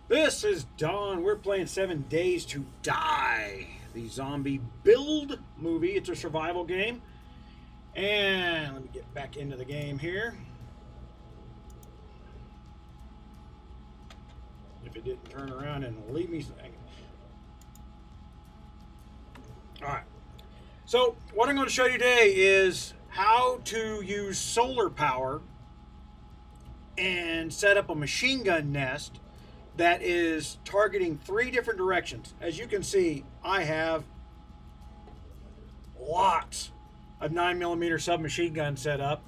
This is Don. We're playing 7 Days to Die, the zombie build movie. It's a survival game. And let me get back into the game here. If it didn't turn around and leave me. Alright. So, what I'm going to show you today is how to use solar power and set up a machine gun nest that is targeting 3 different directions. As you can see, I have lots of 9mm submachine guns set up,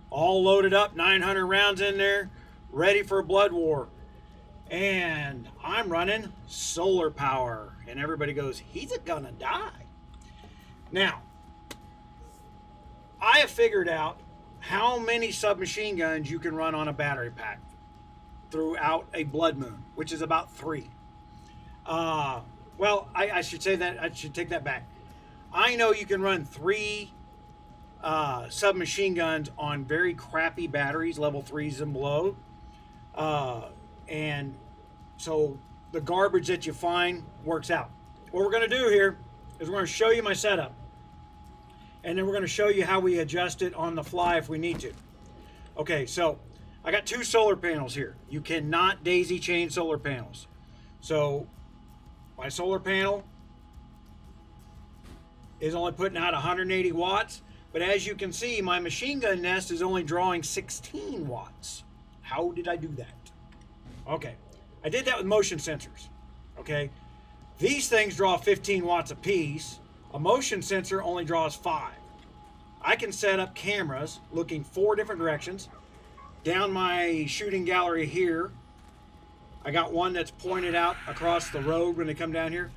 all loaded up, 900 rounds in there, ready for a blood war. And I'm running solar power. And everybody goes, he's gonna die. Now, I have figured out how many submachine guns you can run on a battery pack throughout a blood moon, which is about 3. Well, I should say that, I should take that back. I know you can run 3 submachine guns on very crappy batteries, level 3s and below. And so the garbage that you find works out. What we're going to do here is we're going to show you my setup. And then we're going to show you how we adjust it on the fly if we need to. Okay, so I got 2 solar panels here. You cannot daisy chain solar panels. So my solar panel is only putting out 180 watts. But as you can see, my machine gun nest is only drawing 16 watts. How did I do that? Okay, I did that with motion sensors. Okay, these things draw 15 watts apiece. A motion sensor only draws 5. I can set up cameras looking 4 different directions. Down my shooting gallery here, I got one that's pointed out across the road when they come down here.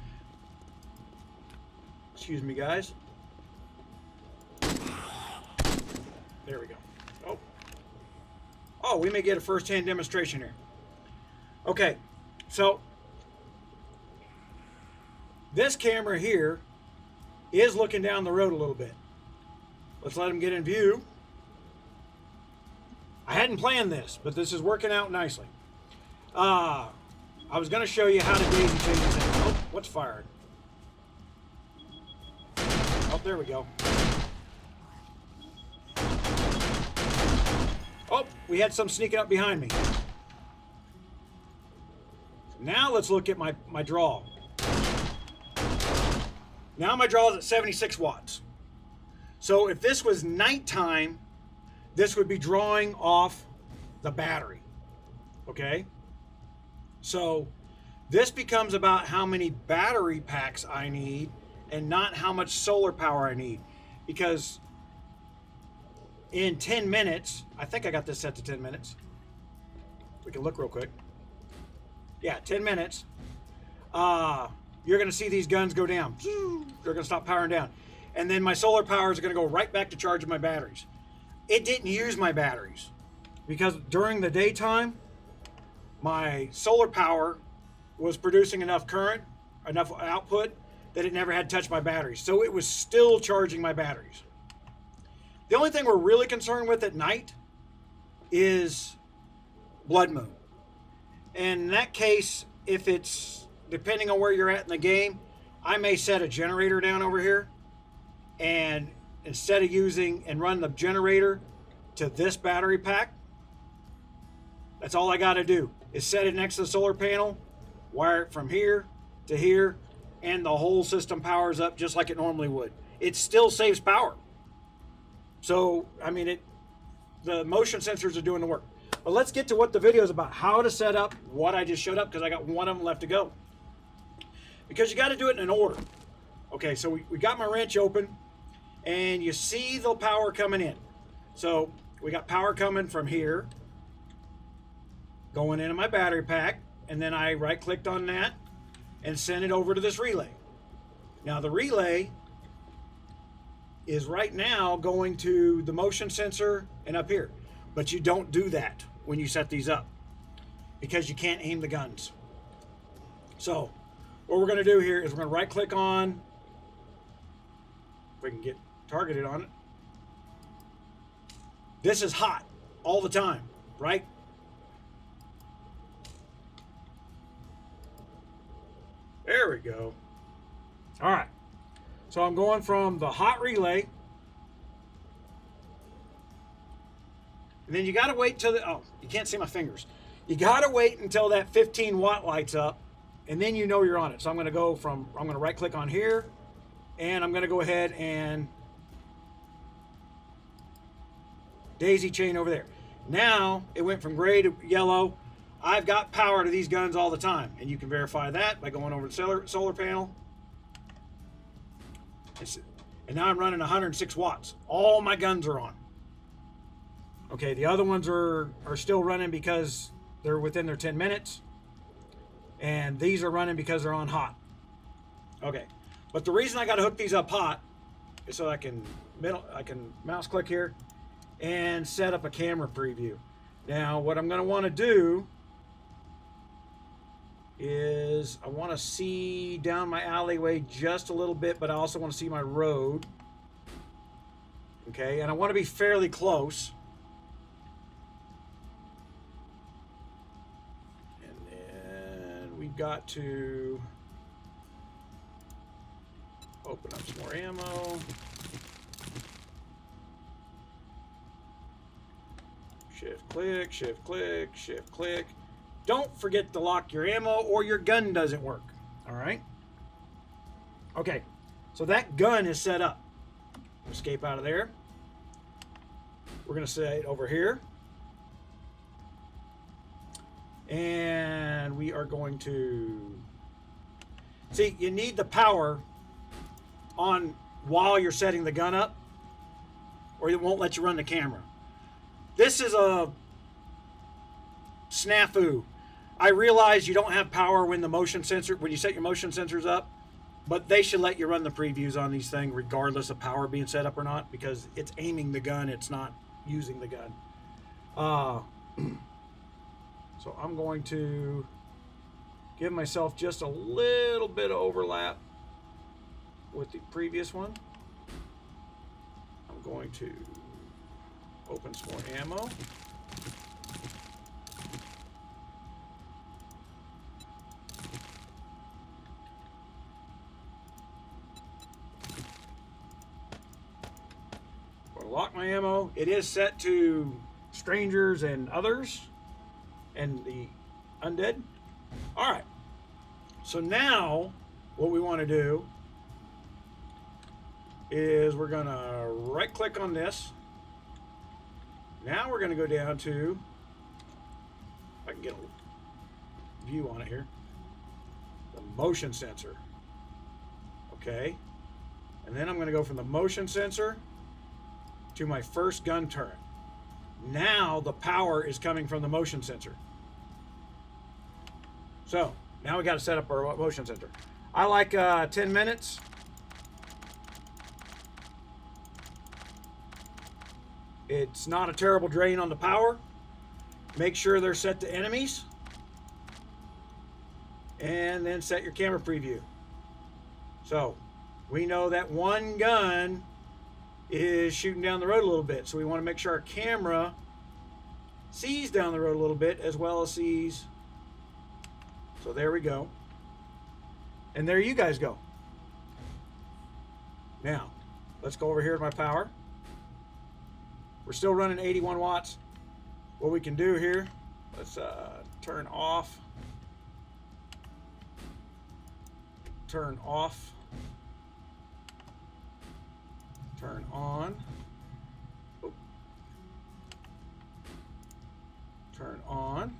Excuse me, guys. There we go. Oh, we may get a first-hand demonstration here. Okay, so this camera here is looking down the road a little bit. Let's let him get in view. I hadn't planned this, but this is working out nicely. I was going to show you how to daisy chain this thing. Oh, what's fired? Oh, there we go. Oh, we had some sneaking up behind me. Now let's look at my draw. Now my draw is at 76 watts. So if this was nighttime, this would be drawing off the battery. Okay? So this becomes about how many battery packs I need and not how much solar power I need. Because in 10 minutes, I think I got this set to 10 minutes. We can look real quick. Yeah, 10 minutes. You're going to see these guns go down. They're going to stop powering down. And then my solar power is going to go right back to charging my batteries. It didn't use my batteries because during the daytime, my solar power was producing enough current, enough output, that it never had touched my batteries. So it was still charging my batteries. The only thing we're really concerned with at night is blood moon. And in that case, if it's, depending on where you're at in the game, I may set a generator down over here. And instead of using and run the generator to this battery pack, that's all I got to do is set it next to the solar panel, wire it from here to here, and the whole system powers up just like it normally would. It still saves power. So, I mean, the motion sensors are doing the work. But let's get to what the video is about, how to set up what I just showed up, because I got one of them left to go. Because you got to do it in an order. Okay, so we got my wrench open, and you see the power coming in. So we got power coming from here, going into my battery pack, and then I right-clicked on that and sent it over to this relay. Now the relay is right now going to the motion sensor and up here. But you don't do that when you set these up because you can't aim the guns. So what we're going to do here is we're going to right-click on, if we can get targeted on it. This is hot all the time, right? There we go. All right. So I'm going from the hot relay. And then you got to wait till the, oh, you can't see my fingers. You got to wait until that 15 watt lights up, and then you know you're on it. So I'm going to go from, I'm going to right click on here, and I'm going to go ahead and daisy chain over there. Now it went from gray to yellow. I've got power to these guns all the time, and you can verify that by going over to the solar panel. And now I'm running 106 watts. All my guns are on. Okay, the other ones are still running because they're within their 10 minutes. And these are running because they're on hot. Okay, but the reason I got to hook these up hot is so I can mouse click here and set up a camera preview. Now, what I'm going to want to do is I want to see down my alleyway just a little bit, but I also want to see my road. Okay, and I want to be fairly close. And then we've got to open up some more ammo. Shift click, shift click, shift click. Don't forget to lock your ammo or your gun doesn't work. All right. Okay. So that gun is set up. Escape out of there. We're going to set it over here. And we are going to see, you need the power on while you're setting the gun up, or it won't let you run the camera. This is a snafu. I realize you don't have power when you set your motion sensors up, but they should let you run the previews on these things regardless of power being set up or not, because it's aiming the gun, it's not using the gun. So I'm going to give myself just a little bit of overlap with the previous one. I'm going to open some more ammo. Lock my ammo. It is set to strangers and others and the undead. All right. So now what we want to do is we're going to right click on this. Now we're going to go down to, if I can get a view on it here, the motion sensor. Okay. And then I'm going to go from the motion sensor to my first gun turret. Now the power is coming from the motion sensor. So now we got to set up our motion sensor. I like 10 minutes. It's not a terrible drain on the power. Make sure they're set to enemies. And then set your camera preview. So we know that one gun is shooting down the road a little bit, so we want to make sure our camera sees down the road a little bit as well as sees. So there we go, and there you guys go. Now let's go over here to my power. We're still running 81 watts. What we can do here, let's turn off, turn on, turn on.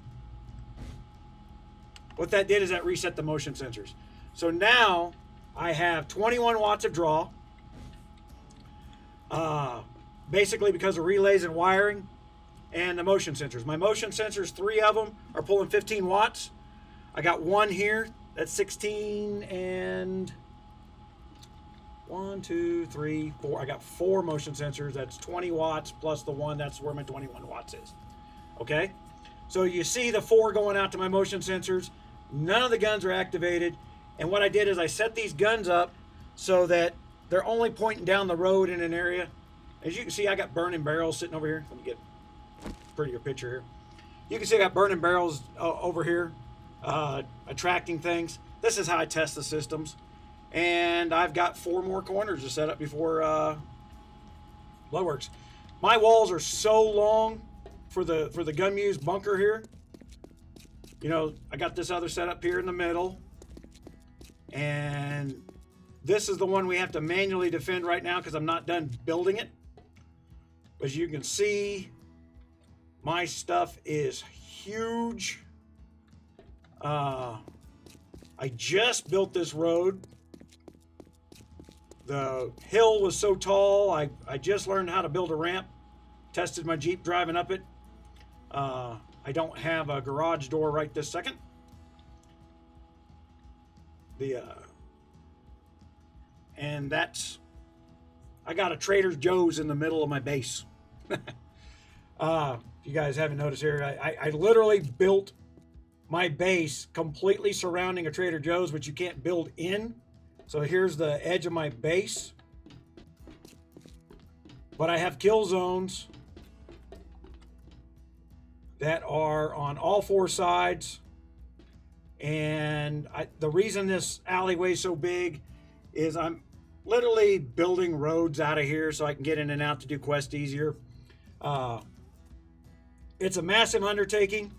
What that did is that reset the motion sensors. So now I have 21 watts of draw, basically because of relays and wiring and the motion sensors. My motion sensors, 3 of them are pulling 15 watts. I got one here that's 16 and 1, 2, 3, 4. I got 4 motion sensors. That's 20 watts plus the one. That's where my 21 watts is. Okay? So you see the 4 going out to my motion sensors. None of the guns are activated. And what I did is I set these guns up so that they're only pointing down the road in an area. As you can see, I got burning barrels sitting over here. Let me get a prettier picture here. You can see I got burning barrels over here, attracting things. this is how I test the systems. And I've got 4 more corners to set up before Bloodworks. My walls are so long for the GunMuse bunker here. You know, I got this other setup here in the middle. And this is the one we have to manually defend right now because I'm not done building it. As you can see, my stuff is huge. I just built this road. The hill was so tall, I just learned how to build a ramp. Tested my Jeep driving up it. I don't have a garage door right this second. And that's, I got a Trader Joe's in the middle of my base. If you guys haven't noticed here, I literally built my base completely surrounding a Trader Joe's, which you can't build in. So here's the edge of my base. But I have kill zones that are on all 4 sides. And the reason this alleyway is so big is I'm literally building roads out of here so I can get in and out to do quests easier. It's a massive undertaking.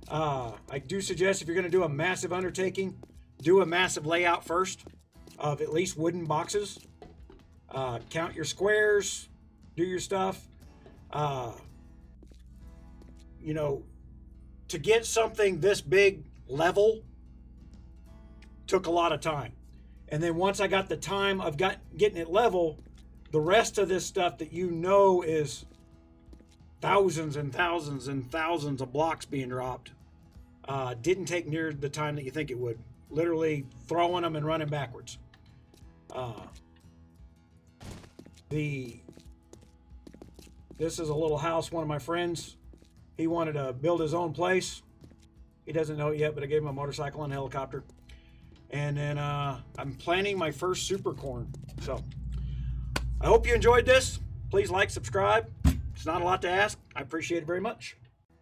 I do suggest if you're going to do a massive undertaking, do a massive layout first of at least wooden boxes. Count your squares, do your stuff. You know, to get something this big level took a lot of time. And then once I got the time of getting it level, the rest of this stuff that you know is thousands and thousands and thousands of blocks being dropped didn't take near the time that you think it would. Literally throwing them and running backwards. This is a little house one of my friends, he wanted to build his own place. He doesn't know it yet, but I gave him a motorcycle and a helicopter. And then I'm planning my first super corn. So I hope you enjoyed this. Please like, subscribe. It's not a lot to ask. I appreciate it very much.